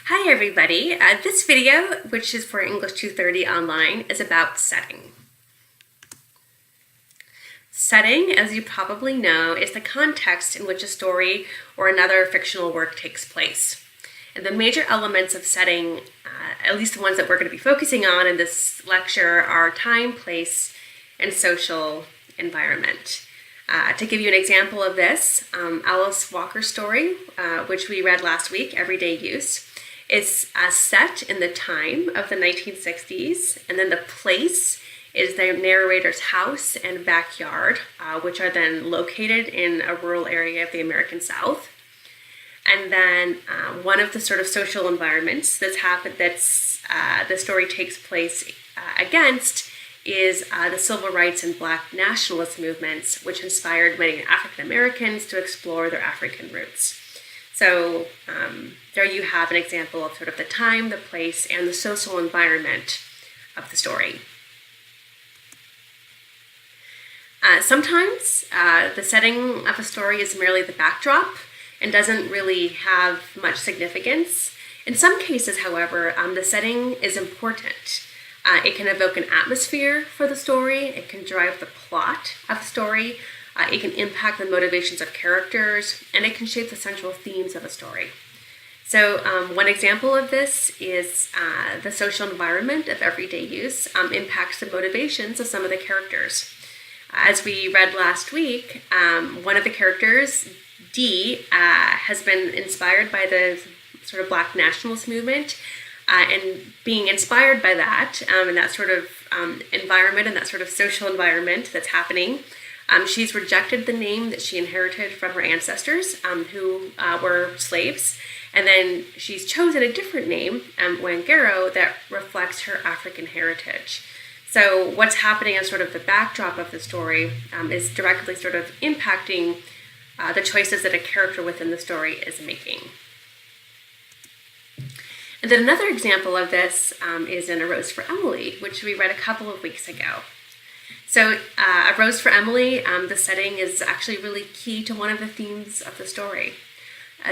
Hi everybody, this video, which is for English 230 online, is about setting. Setting, as you probably know, is the context in which a story or another fictional work takes place. And the major elements of setting, at least the ones that we're going to be focusing on in this lecture, are time, place, and social environment. To give you an example of this, Alice Walker's story, which we read last week, Everyday Use, is set in the time of the 1960s, and then the place is the narrator's house and backyard, which are then located in a rural area of the American South. And then one of the sort of social environments the story takes place against is the civil rights and Black nationalist movements, which inspired many African Americans to explore their African roots. So there you have an example of sort of the time, the place, and the social environment of the story. Sometimes the setting of a story is merely the backdrop and doesn't really have much significance. In some cases, however, the setting is important. It can evoke an atmosphere for the story, it can drive the plot of the story, it can impact the motivations of characters, and it can shape the central themes of a story. So one example of this is the social environment of Everyday Use impacts the motivations of some of the characters. As we read last week, one of the characters, Dee, has been inspired by the sort of Black nationalist movement, and being inspired by that and that sort of environment and that sort of social environment that's happening, she's rejected the name that she inherited from her ancestors who were slaves, and then she's chosen a different name, Wangaro, that reflects her African heritage. So what's happening as sort of the backdrop of the story is directly sort of impacting the choices that a character within the story is making. And then another example of this is in A Rose for Emily, which we read a couple of weeks ago. So A Rose for Emily, the setting is actually really key to one of the themes of the story.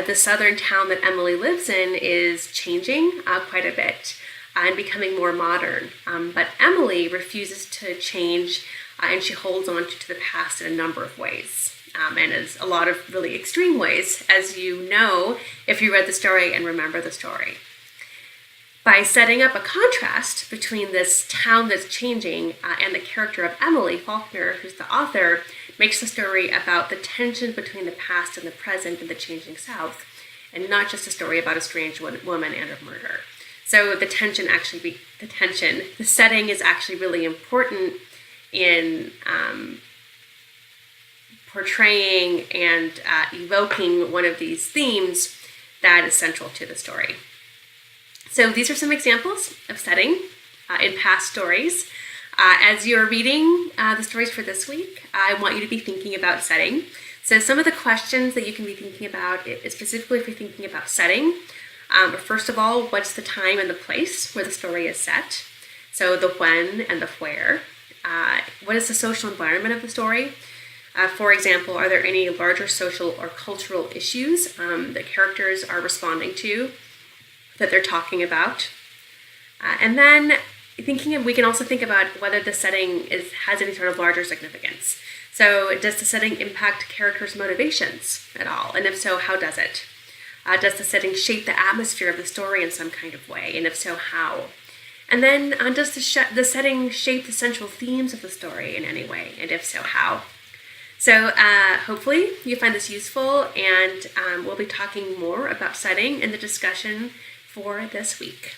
The southern town that Emily lives in is changing quite a bit and becoming more modern. But Emily refuses to change and she holds on to the past in a number of ways. And in a lot of really extreme ways, as you know if you read the story and remember the story. By setting up a contrast between this town that's changing and the character of Emily Faulkner, who's the author, makes the story about the tension between the past and the present in the changing South, and not just a story about a strange woman and a murder. So the setting is actually really important in portraying and evoking one of these themes that is central to the story. So these are some examples of setting in past stories. As you're reading the stories for this week, I want you to be thinking about setting. So some of the questions that you can be thinking about, specifically if you're thinking about setting, first of all, what's the time and the place where the story is set? So the when and the where. What is the social environment of the story? For example, are there any larger social or cultural issues that characters are responding to, that they're talking about? And then we can also think about whether the setting has any sort of larger significance. So does the setting impact characters' motivations at all? And if so, how does it? Does the setting shape the atmosphere of the story in some kind of way? And if so, how? And then does the setting shape the central themes of the story in any way? And if so, how? So hopefully you find this useful, and we'll be talking more about setting in the discussion for this week.